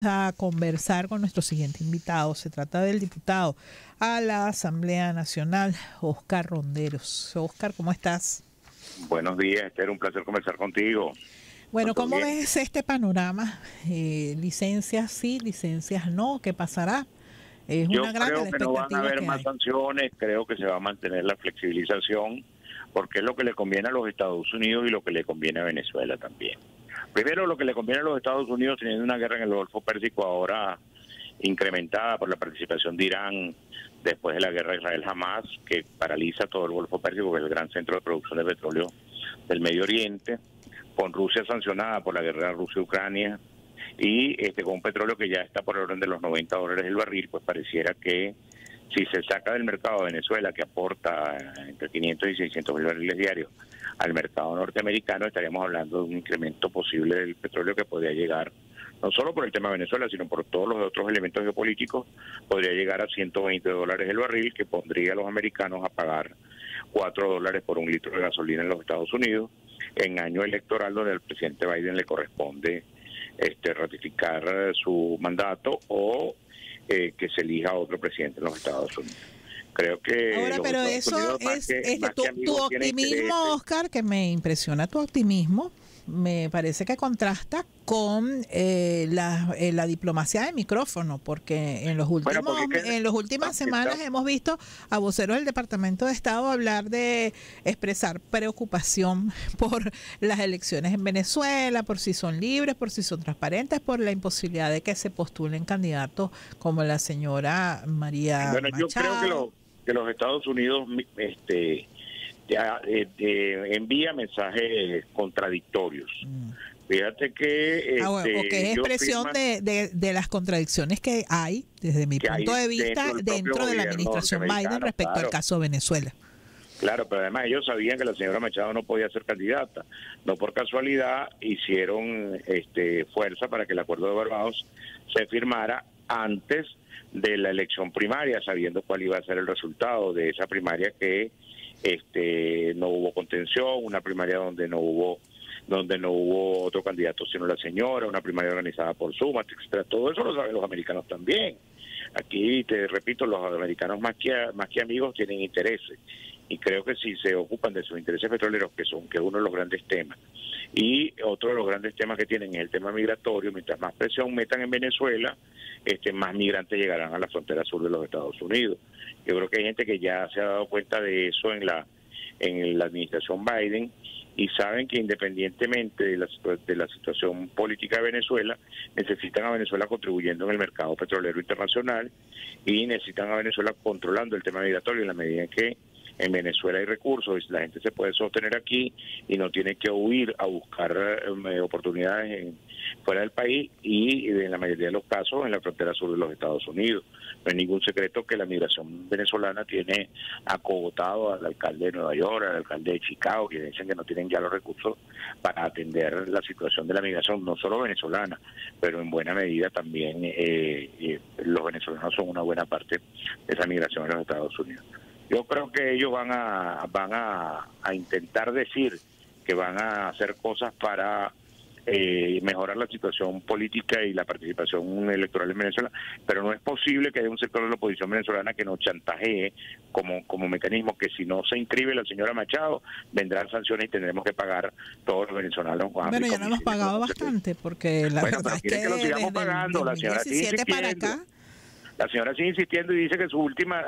A conversar con nuestro siguiente invitado. Se trata del diputado a la Asamblea Nacional, Oscar Ronderos. Oscar, ¿cómo estás? Buenos días, Esther, un placer conversar contigo. Bueno, ¿Todo ¿cómo bien? ves este panorama? Licencias sí, licencias no, ¿qué pasará? Es Yo una grande creo la que no van a expectativa haber que más hay. sanciones, creo que se va a mantener la flexibilización, porque es lo que le conviene a los Estados Unidos y lo que le conviene a Venezuela también. Primero, lo que le conviene a los Estados Unidos, teniendo una guerra en el Golfo Pérsico ahora incrementada por la participación de Irán después de la guerra Israel-Hamás, que paraliza todo el Golfo Pérsico, que es el gran centro de producción de petróleo del Medio Oriente, con Rusia sancionada por la guerra Rusia-Ucrania, y con un petróleo que ya está por el orden de los $90 el barril, pues pareciera que si se saca del mercado de Venezuela, que aporta entre 500 y 600 mil barriles diarios al mercado norteamericano, estaríamos hablando de un incremento posible del petróleo que podría llegar, no solo por el tema de Venezuela, sino por todos los otros elementos geopolíticos, podría llegar a $120 el barril, que pondría a los americanos a pagar $4 por un litro de gasolina en los Estados Unidos, en año electoral donde al presidente Biden le corresponde ratificar su mandato o que se elija otro presidente en los Estados Unidos. Creo que Ahora, los pero Estados eso Unidos, más que tu amigos, tienen optimismo, intereses. Oscar, que me impresiona tu optimismo, me parece que contrasta con la diplomacia de micrófono, porque Bueno, porque es en las últimas semanas hemos visto a voceros del Departamento de Estado hablar de expresar preocupación por las elecciones en Venezuela, por si son libres, por si son transparentes, por la imposibilidad de que se postulen candidatos como la señora María Bueno, yo creo Machado. que los Estados Unidos envía mensajes contradictorios. Fíjate que Bueno, o que es ellos expresión firman de las contradicciones que hay, desde mi que hay punto de vista, dentro del propio dentro de la gobierno administración Biden norteamericano, respecto al claro. caso de Venezuela. Claro, pero además ellos sabían que la señora Machado no podía ser candidata. No por casualidad hicieron fuerza para que el acuerdo de Barbados se firmara antes de la elección primaria, sabiendo cuál iba a ser el resultado de esa primaria, que no hubo contención, una primaria donde no hubo otro candidato sino la señora, una primaria organizada por Suma, etcétera. Todo eso lo saben los americanos también. Aquí, te repito, los americanos más que amigos tienen intereses, y creo que si se ocupan de sus intereses petroleros, que es uno de los grandes temas, y otro de los grandes temas que tienen es el tema migratorio, mientras más presión metan en Venezuela, más migrantes llegarán a la frontera sur de los Estados Unidos. Yo creo que hay gente que ya se ha dado cuenta de eso en la administración Biden, y saben que independientemente de la situación política de Venezuela, necesitan a Venezuela contribuyendo en el mercado petrolero internacional, y necesitan a Venezuela controlando el tema migratorio en la medida en que en Venezuela hay recursos y la gente se puede sostener aquí y no tiene que huir a buscar oportunidades fuera del país, y en la mayoría de los casos en la frontera sur de los Estados Unidos. No es ningún secreto que la migración venezolana tiene acogotado al alcalde de Nueva York, al alcalde de Chicago, que dicen que no tienen ya los recursos para atender la situación de la migración, no solo venezolana, pero en buena medida también los venezolanos son una buena parte de esa migración en los Estados Unidos. Yo creo que ellos van a intentar decir que van a hacer cosas para mejorar la situación política y la participación electoral en Venezuela, pero no es posible que haya un sector de la oposición venezolana que nos chantajee como mecanismo, que si no se inscribe la señora Machado, vendrán sanciones y tendremos que pagar todos los venezolanos. Bueno, ya no hemos pagado bastante, porque la verdad es que lo sigamos pagando. La señora sigue 2017 para insistiendo. acá. La señora sigue insistiendo y dice que su última,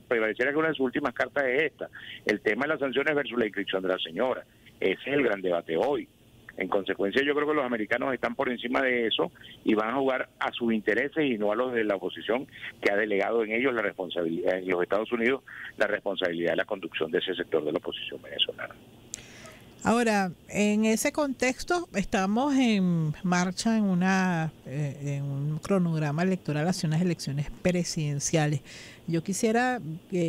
pareciera que una de sus últimas cartas es esta: el tema de las sanciones versus la inscripción de la señora. Ese es el gran debate hoy. En consecuencia, yo creo que los americanos están por encima de eso y van a jugar a sus intereses y no a los de la oposición, que ha delegado en ellos la responsabilidad, en los Estados Unidos, la responsabilidad de la conducción de ese sector de la oposición venezolana. Ahora, en ese contexto, estamos en marcha en un cronograma electoral hacia unas elecciones presidenciales. Yo quisiera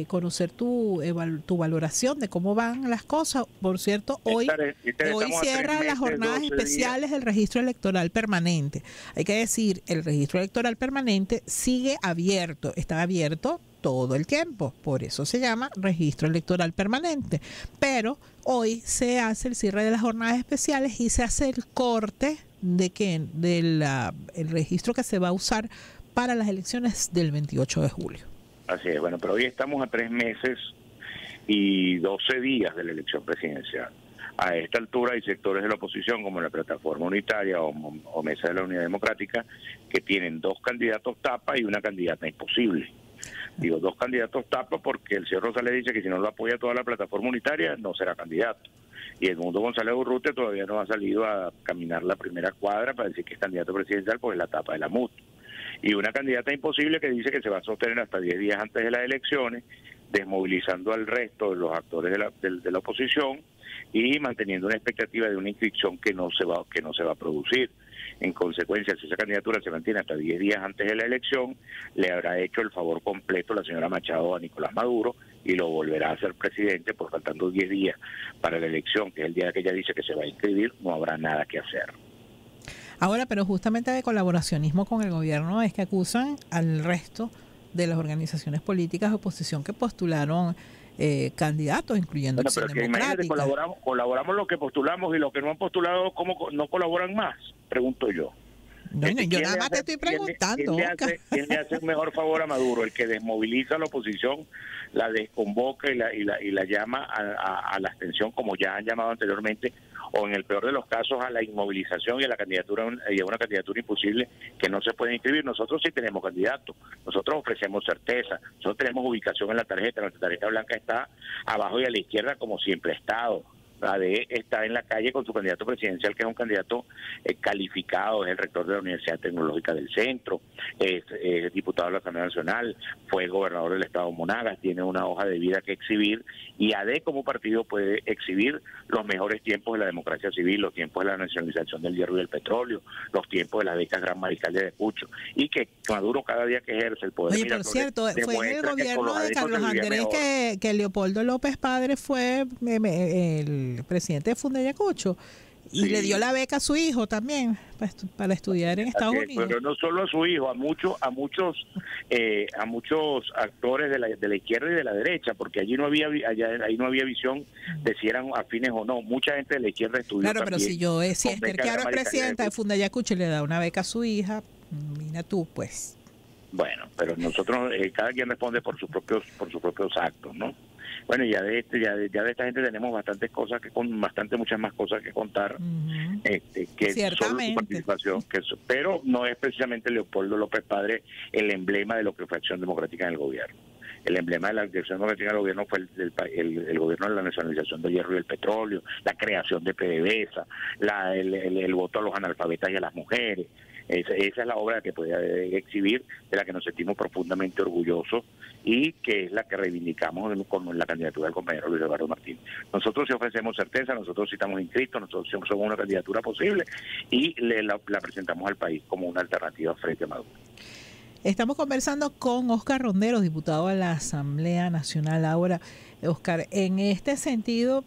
conocer tu valoración de cómo van las cosas. Por cierto, hoy cierran las jornadas especiales del registro electoral permanente. Hay que decir, el registro electoral permanente sigue abierto, está abierto todo el tiempo, por eso se llama registro electoral permanente, pero hoy se hace el cierre de las jornadas especiales y se hace el corte de que el registro que se va a usar para las elecciones del 28 de julio. Así es, bueno, pero hoy estamos a 3 meses y 12 días de la elección presidencial. A esta altura hay sectores de la oposición, como la Plataforma Unitaria o Mesa de la Unidad Democrática, que tienen 2 candidatos tapa y una candidata imposible. Digo 2 candidatos tapa porque el señor Rosales dice que si no lo apoya toda la Plataforma Unitaria no será candidato. Y Edmundo González Urrutia todavía no ha salido a caminar la primera cuadra para decir que es candidato presidencial, porque es la tapa de la MUT. Y una candidata imposible que dice que se va a sostener hasta 10 días antes de las elecciones, desmovilizando al resto de los actores de la oposición y manteniendo una expectativa de una inscripción que no se va a producir. En consecuencia, si esa candidatura se mantiene hasta 10 días antes de la elección, le habrá hecho el favor completo la señora Machado a Nicolás Maduro y lo volverá a ser presidente, por faltando 10 días para la elección, que es el día que ella dice que se va a inscribir, no habrá nada que hacer. Ahora, pero justamente de colaboracionismo con el gobierno es que acusan al resto de las organizaciones políticas de oposición que postularon candidatos, incluyendo Acción Democrática. Colaboramos lo que postulamos, y los que no han postulado, ¿cómo no colaboran más? Pregunto yo. No, yo nada más te estoy preguntando. ¿Quién le hace un mejor favor a Maduro? El que desmoviliza a la oposición, la desconvoca y la llama a la abstención, como ya han llamado anteriormente, o en el peor de los casos a la inmovilización y a una candidatura imposible que no se puede inscribir. Nosotros sí tenemos candidatos, nosotros ofrecemos certeza, nosotros tenemos ubicación en la tarjeta, nuestra tarjeta blanca está abajo y a la izquierda como siempre ha estado. ADE está en la calle con su candidato presidencial, que es un candidato calificado, es el rector de la Universidad Tecnológica del Centro, es diputado de la Asamblea Nacional, fue gobernador del estado Monagas, tiene una hoja de vida que exhibir, y ADE como partido puede exhibir los mejores tiempos de la democracia civil, los tiempos de la nacionalización del hierro y del petróleo, los tiempos de las becas Gran Mariscal de Ayacucho, y que Maduro cada día que ejerce el poder. Oye, por cierto, fue en el gobierno de Carlos Andrés que Leopoldo López Padre fue el presidente de Fundayacucho y le dio la beca a su hijo también para estudiar en Estados Unidos. Pero no solo a su hijo, a muchos actores de la izquierda y de la derecha, porque allí no había visión de si eran afines o no. Mucha gente de la izquierda estudió. Claro, pero si Esther Chiaro es presidenta de Fundayacucho y le da una beca a su hija, mira tú, pues. Bueno, pero nosotros cada quien responde por sus propios actos, ¿no? Bueno, ya de esta gente tenemos muchas más cosas que contar, que solo su participación, pero no es precisamente Leopoldo López Padre el emblema de lo que fue Acción Democrática en el gobierno. El emblema de la Acción Democrática en el gobierno fue el gobierno de la nacionalización del hierro y del petróleo, la creación de PDVSA, el voto a los analfabetas y a las mujeres. Esa es la obra que podía exhibir, de la que nos sentimos profundamente orgullosos y que es la que reivindicamos con la candidatura del compañero Luis Eduardo Martínez. Nosotros sí ofrecemos certeza, nosotros sí estamos inscritos, nosotros somos una candidatura posible y la presentamos al país como una alternativa frente a Maduro. Estamos conversando con Óscar Ronderos, diputado de la Asamblea Nacional. Ahora, Óscar, en este sentido,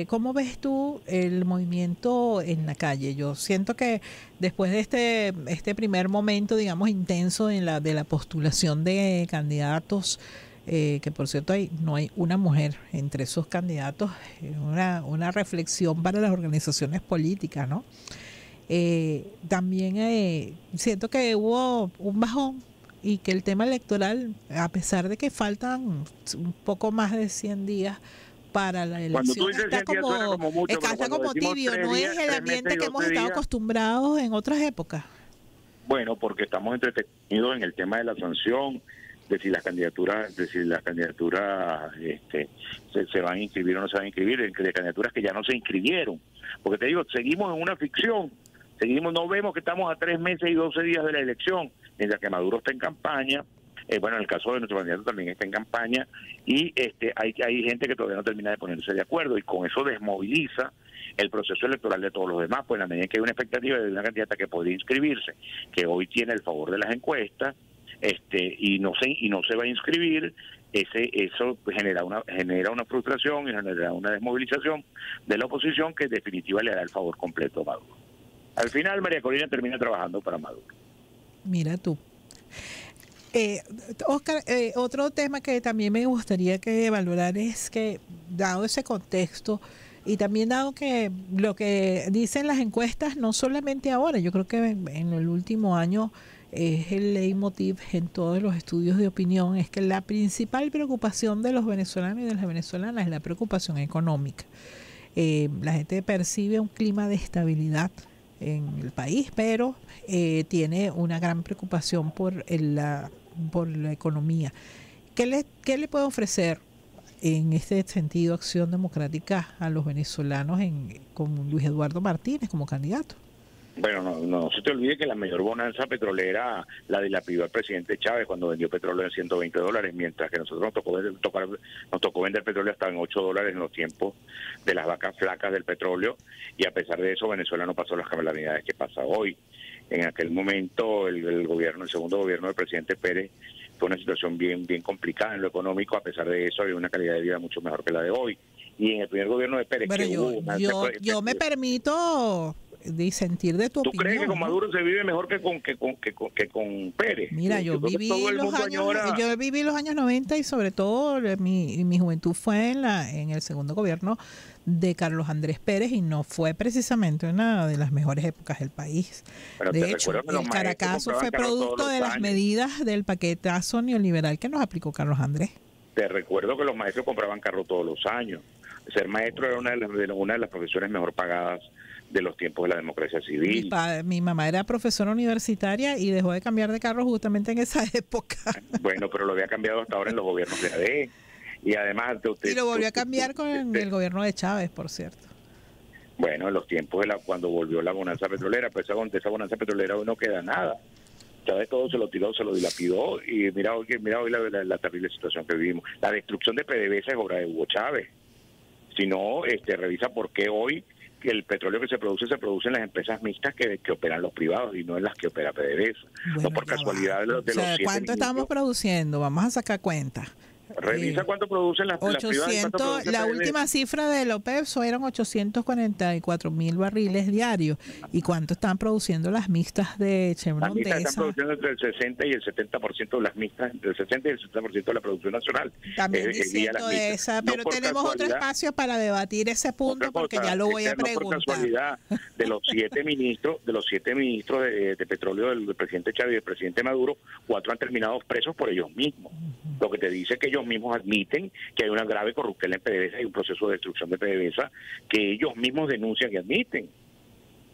¿cómo ves tú el movimiento en la calle? Yo siento que después de este primer momento, digamos, intenso de la postulación de candidatos, que por cierto no hay una mujer entre esos candidatos, una reflexión para las organizaciones políticas, ¿no? También siento que hubo un bajón y que el tema electoral, a pesar de que faltan un poco más de 100 días para la elección, está como tibio, no es el ambiente que hemos estado acostumbrados en otras épocas. Bueno, porque estamos entretenidos en el tema de la sanción, de si las candidaturas se van a inscribir o no se van a inscribir, de candidaturas que ya no se inscribieron, porque te digo, seguimos en una ficción. No vemos que estamos a 3 meses y 12 días de la elección, mientras que Maduro está en campaña. Bueno, en el caso de nuestro candidato también está en campaña, y hay gente que todavía no termina de ponerse de acuerdo, y con eso desmoviliza el proceso electoral de todos los demás. Pues en la medida en que hay una expectativa de una candidata que podría inscribirse, que hoy tiene el favor de las encuestas, y no se va a inscribir, eso genera una frustración y genera una desmovilización de la oposición, que en definitiva le hará el favor completo a Maduro. Al final, María Corina termina trabajando para Maduro. Mira tú. Óscar, otro tema que también me gustaría que valorar es que, dado ese contexto, Y también dado que lo que dicen las encuestas, no solamente ahora, yo creo que en el último año es el leitmotiv en todos los estudios de opinión, es que la principal preocupación de los venezolanos y de las venezolanas es la preocupación económica. La gente percibe un clima de estabilidad en el país, pero tiene una gran preocupación por la economía. ¿Qué le puede ofrecer en este sentido Acción Democrática a los venezolanos con Luis Eduardo Martínez como candidato? Bueno, no se te olvide que la mayor bonanza petrolera la dilapidó el presidente Chávez cuando vendió petróleo en $120, mientras que nosotros nos tocó vender petróleo hasta en $8 en los tiempos de las vacas flacas del petróleo, y a pesar de eso Venezuela no pasó las calamidades que pasa hoy. En aquel momento el segundo gobierno del presidente Pérez fue una situación bien complicada en lo económico. A pesar de eso había una calidad de vida mucho mejor que la de hoy. Y en el primer gobierno de Pérez... Pero yo me permito disentir de tu opinión. ¿Tú crees que con Maduro se vive mejor que con Pérez? Mira, yo viví los años 90 y sobre todo mi juventud fue en el segundo gobierno de Carlos Andrés Pérez y no fue precisamente una de las mejores épocas del país. Pero de hecho, el Caracazo fue producto de las medidas del paquetazo neoliberal que nos aplicó Carlos Andrés. Te recuerdo que los maestros compraban carro todos los años. Ser maestro era una de las profesiones mejor pagadas de los tiempos de la democracia civil. Mi mamá era profesora universitaria y dejó de cambiar de carro justamente en esa época. Bueno, pero lo había cambiado hasta ahora en los gobiernos de AD. Y además... Y lo volvió a cambiar con el gobierno de Chávez, por cierto. Bueno, en los tiempos cuando volvió la bonanza petrolera, pues esa bonanza petrolera hoy no queda nada. Chávez todo se lo tiró, se lo dilapidó, y mira hoy la terrible situación que vivimos. La destrucción de PDVSA es obra de Hugo Chávez. Si no, revisa por qué hoy que el petróleo que se produce en las empresas mixtas que operan los privados y no en las que opera PDVSA. Bueno, no por casualidad de los ¿cuánto estamos produciendo? Vamos a sacar cuenta. Revisa cuánto producen las privadas. La última cifra de OPEP eran 844,000 barriles diarios. ¿Y cuánto están produciendo las mixtas de Chevron? Las mixtas están produciendo entre el 60 y el 70% de las mixtas, entre el 60 y el 70% de la producción nacional. También diciendo de esa, pero no tenemos otro espacio para debatir ese punto porque ya lo voy a preguntar. No por casualidad, de los 7 ministros de petróleo del presidente Chávez y del presidente Maduro, 4 han terminado presos por ellos mismos. Lo que te dice que ellos mismos admiten que hay una grave corruptela en PDVSA y un proceso de destrucción de PDVSA que ellos mismos denuncian y admiten,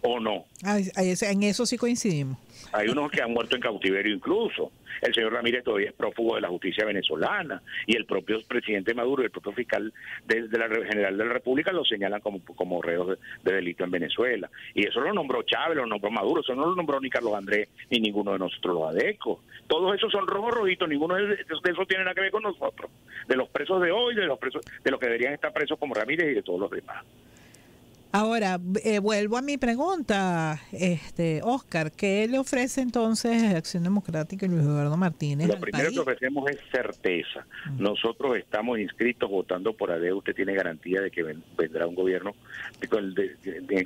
¿o no? En eso sí coincidimos. Hay unos que han muerto en cautiverio incluso. El señor Ramírez todavía es prófugo de la justicia venezolana y el propio presidente Maduro y el propio fiscal de la General de la República lo señalan como reos de delito en Venezuela. Y eso lo nombró Chávez, lo nombró Maduro, eso no lo nombró ni Carlos Andrés ni ninguno de nosotros los adecos. Todos esos son rojos rojitos, ninguno de esos tiene nada que ver con nosotros. De los presos de hoy, de los que deberían estar presos como Ramírez y de todos los demás. Ahora, vuelvo a mi pregunta, Oscar, ¿qué le ofrece entonces Acción Democrática y Luis Eduardo Martínez Lo al primero país? que ofrecemos es certeza. Nosotros estamos inscritos votando por AD. Usted tiene garantía de que vendrá un gobierno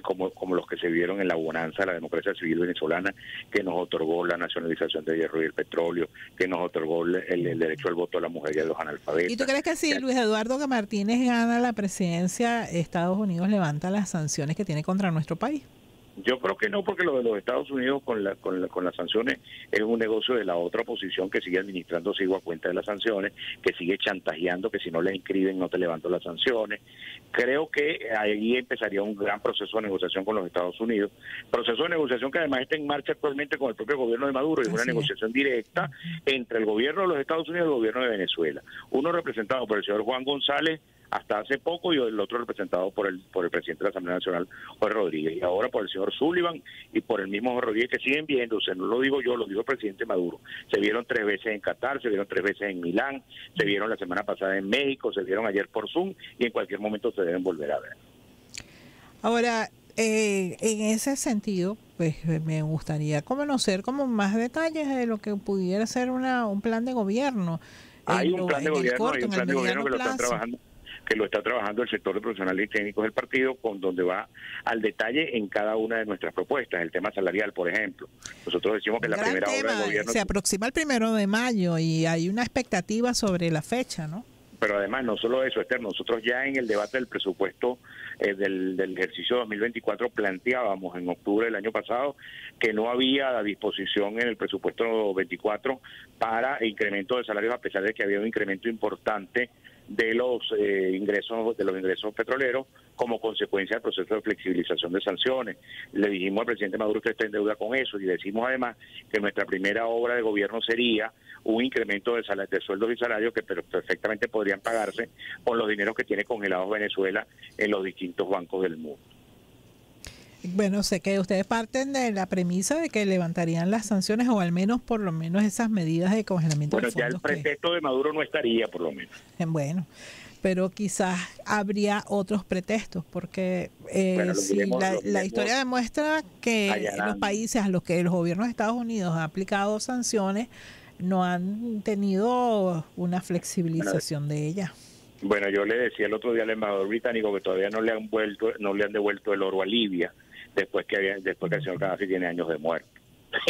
como los que se vieron en la bonanza de la democracia civil venezolana, que nos otorgó la nacionalización del hierro y el petróleo, que nos otorgó el derecho al voto a la mujer y a los analfabetas. ¿Y tú crees que si Luis Eduardo Martínez gana la presidencia, Estados Unidos levanta las sanciones que tiene contra nuestro país? Yo creo que no, porque lo de los Estados Unidos con las sanciones es un negocio de la otra oposición que sigue administrándose a cuenta de las sanciones, que sigue chantajeando que si no le inscriben no te levanto las sanciones. Creo que ahí empezaría un gran proceso de negociación con los Estados Unidos, proceso de negociación que además está en marcha actualmente con el propio gobierno de Maduro, y es una negociación directa entre el gobierno de los Estados Unidos y el gobierno de Venezuela. Uno representado por el señor Juan González hasta hace poco, y el otro representado por el presidente de la Asamblea Nacional, Jorge Rodríguez, y ahora por el señor Sullivan y por el mismo Jorge Rodríguez, que siguen viéndose. No lo digo yo, lo dijo el presidente Maduro. Se vieron 3 veces en Qatar, se vieron 3 veces en Milán, se vieron la semana pasada en México, se vieron ayer por Zoom, y en cualquier momento se deben volver a ver. Ahora, en ese sentido, pues me gustaría conocer como más detalles de lo que pudiera ser un plan de gobierno. Hay un plan de gobierno que lo están trabajando, que lo está trabajando el sector de profesionales y técnicos del partido, con donde va al detalle en cada una de nuestras propuestas. El tema salarial, por ejemplo. Nosotros decimos que la primera obra del gobierno... Se aproxima el 1 de mayo y hay una expectativa sobre la fecha, ¿no? Pero además, no solo eso, Esther, nosotros ya en el debate del presupuesto del ejercicio 2024 planteábamos en octubre del año pasado que no había disposición en el presupuesto 24 para incremento de salarios, a pesar de que había un incremento importante de los ingresos petroleros como consecuencia del proceso de flexibilización de sanciones. Le dijimos al presidente Maduro que está en deuda con eso, y decimos además que nuestra primera obra de gobierno sería un incremento de sueldos y salarios que perfectamente podrían pagarse con los dineros que tiene congelados Venezuela en los distintos bancos del mundo. Bueno, sé que ustedes parten de la premisa de que levantarían las sanciones, o al menos por lo menos esas medidas de congelamiento de fondos. Bueno, ya el pretexto de Maduro no estaría, por lo menos. Bueno, pero quizás habría otros pretextos, porque la historia demuestra que los países a los que los gobiernos de Estados Unidos han aplicado sanciones no han tenido una flexibilización de ellas. Bueno, yo le decía el otro día al embajador británico que todavía no le han devuelto el oro a Libia después que el señor Gaddafi tiene años de muerte.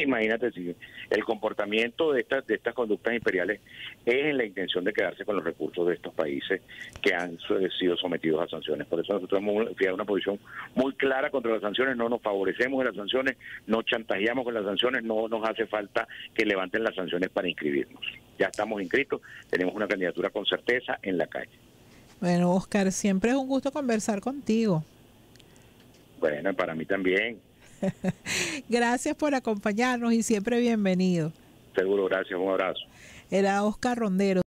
Imagínate si el comportamiento de estas conductas imperiales es en la intención de quedarse con los recursos de estos países que han sido sometidos a sanciones. Por eso nosotros hemos fijado una posición muy clara contra las sanciones. No nos favorecemos de las sanciones, no chantajeamos con las sanciones, no nos hace falta que levanten las sanciones para inscribirnos. Ya estamos inscritos, tenemos una candidatura con certeza en la calle. Bueno, Oscar, siempre es un gusto conversar contigo. Bueno, para mí también. Gracias por acompañarnos y siempre bienvenido. Seguro, gracias, un abrazo. Era Oscar Rondero.